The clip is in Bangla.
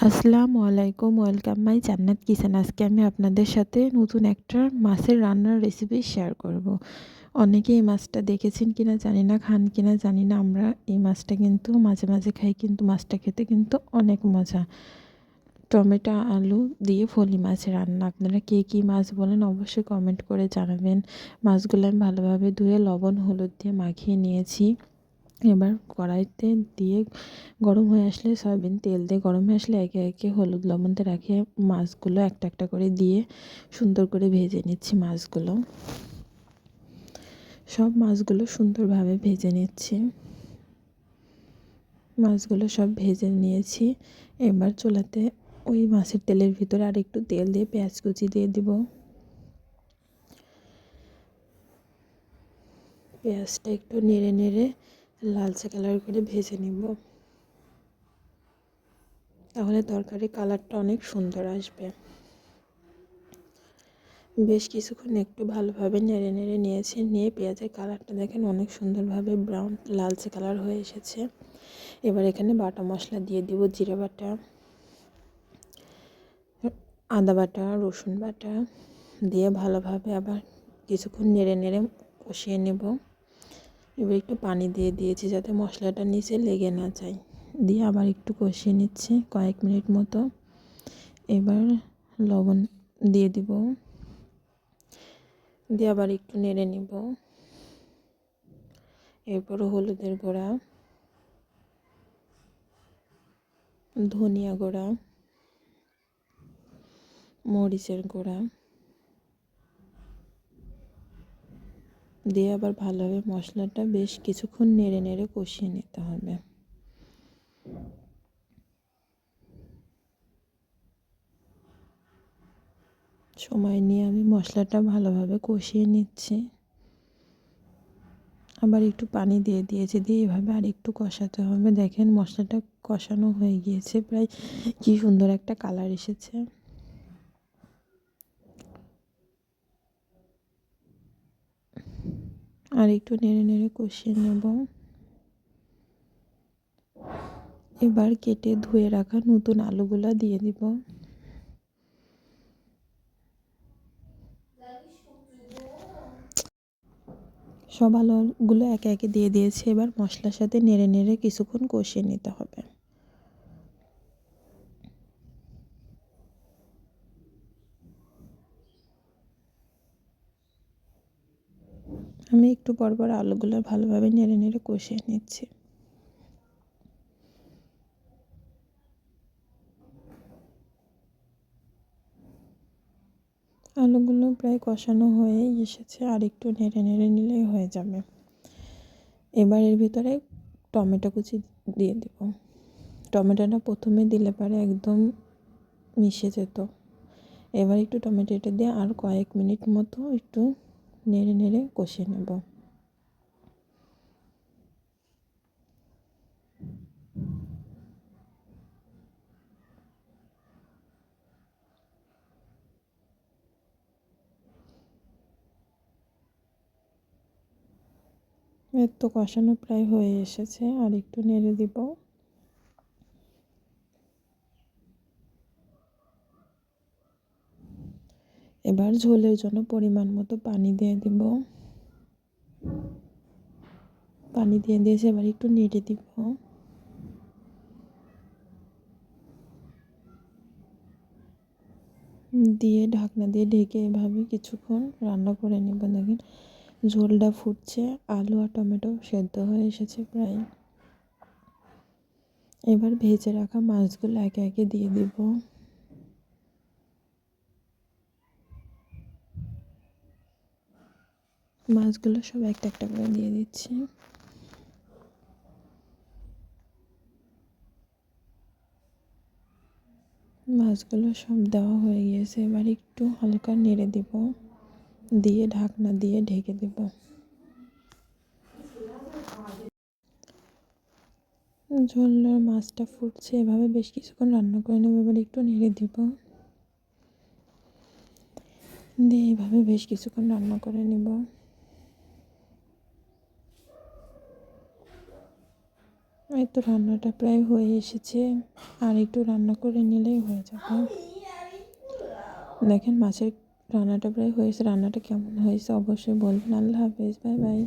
আসসালামু আলাইকুম, ওয়েলকাম মাই জান্নাত কিচেন। আজকে আমি আপনাদের সাথে নতুন একটা মাছের রান্নার রেসিপি শেয়ার করব। অনেকে এই মাছটা দেখেছেন কিনা জানি না, খান কিনা জানি না। আমরা এই মাছটা কিন্তু মাঝে মাঝে খাই, কিন্তু মাছটা খেতে কিন্তু অনেক মজা। টমেটো আলু দিয়ে ফলি মাছের রান্না। আপনারা কে কী মাছ বলেন অবশ্যই কমেন্ট করে জানাবেন। মাছগুলো আমি ভালোভাবে ধুয়ে লবণ হলুদ দিয়ে মাখিয়ে নিয়েছি। এবার কড়াইতে দিয়ে গরম হয়ে আসলে সয়াবিন তেল দিয়ে গরম হয়ে আসলে একে একে হলুদ লবণ দিয়ে রাখে মাছগুলো একটা একটা করে দিয়ে সুন্দর করে ভেজে নিচ্ছি। সব মাছগুলো সুন্দরভাবে ভেজে নিচ্ছি। মাছগুলো সব ভেজে নিয়েছি। এবার চুলাতে ওই মাছের তেলের ভিতরে আর একটু তেল দিয়ে পেঁয়াজ কুচি দিয়ে দিব। পেঁয়াজটা একটু নেড়ে নেড়ে লালচে কালার করে ভেজে নিব, তাহলে তরকারি কালারটা অনেক সুন্দর আসবে। বেশ কিছুক্ষণ একটু ভালোভাবে নেড়ে নেড়ে নিয়েছি। নিয়ে পেঁয়াজের কালারটা দেখেন অনেক সুন্দরভাবে ব্রাউন লালচে কালার হয়ে এসেছে। এবার এখানে বাটা মশলা দিয়ে দিব, জিরা বাটা, আদা বাটা, রসুন বাটা দিয়ে ভালোভাবে আবার কিছুক্ষণ নেড়ে নেড়ে কষিয়ে নেব। এবার একটু পানি দিয়ে দিয়েছি যাতে মশলাটা নিচে লেগে না যায়। দিয়ে আবার একটু কষিয়ে নিচ্ছি কয়েক মিনিট মতো। এবার লবণ দিয়ে দিব, দিয়ে আবার একটু নেড়ে নিব। এরপর হলুদের গুঁড়া, ধনিয়া গুঁড়া, মরিচের গুঁড়া দিয়ে আবার ভালোভাবে মশলাটা বেশ কিছুক্ষণ নেড়ে নেড়ে কষিয়ে নিতে হবে। সময় নিয়ে আমি মশলাটা ভালোভাবে কষিয়ে নিচ্ছি। আবার একটু পানি দিয়ে দিয়েছি, দিয়ে এভাবে আর একটু কষাতে হবে। দেখেন মশলাটা কষানো হয়ে গিয়েছে, প্রায় কি সুন্দর একটা কালার এসেছে। আর একটু নেড়ে নেড়ে কষিয়ে নেব। এবার কেটে ধুয়ে রাখা নতুন আলুগুলা দিয়ে দিব। সব আলুগুলো একে একে দিয়ে দিয়েছি। এবার মশলার সাথে নেড়ে নেড়ে কিছুক্ষণ কষিয়ে নিতে হবে। আমি একটু পর পর আলুগুলো ভালোভাবে নেড়ে নেড়ে কষিয়ে নিচ্ছি। আলুগুলো প্রায় কষানো হয়ে এসেছে, আর একটু নেড়ে নেড়ে নিলেই হয়ে যাবে। এবার এর ভিতরে টমেটো কুচি দিয়ে দেব। টমেটোটা প্রথমে দিলে পরে একদম মিশে যেত। এবার একটু টমেটোটা দিয়ে আর কয়েক মিনিট মতো একটু নেড়ে নেড়ে কষিয়ে নেব। এর তো কষানো প্রায় হয়ে এসেছে, আর একটু নেড়ে দিব। এবার ঝোলের জন্য পরিমাণ মতো পানি দিয়ে দিব। পানি দিয়ে দিয়েছে, এবার একটু নেড়ে দিব। দিয়ে ঢাকনা দিয়ে ঢেকে এভাবে কিছুক্ষণ রান্না করে নেব। দেখেন ঝোলটা ফুটছে, আলু আর টমেটো সেদ্ধ হয়ে এসেছে প্রায়। এবার ভেজে রাখা মাছগুলো একে একে দিয়ে দিব। মাছগুলো সব একটা একটা করে দিয়ে দিচ্ছি। মাছগুলো সব দেওয়া হয়ে গিয়েছে, এবার একটু হালকা নেড়ে দিব, দিয়ে ঢাকনা দিয়ে ঢেকে দেব। ঝোলের মাছটা ফুটছে, এভাবে বেশ কিছুক্ষণ রান্না করে নেব। এবার একটু নেড়ে দিব, দিয়ে এইভাবে বেশ কিছুক্ষণ রান্না করে নেব। এই তো রান্নাটা প্রায় হয়ে এসেছে, আর একটু রান্না করে নিলেই হয়ে যাবে। দেখেন মাছের রান্নাটা প্রায় হয়েছে। রান্নাটা কেমন হয়েছে অবশ্যই বলবেন। আল্লাহ হাফেজ, বাই বাই।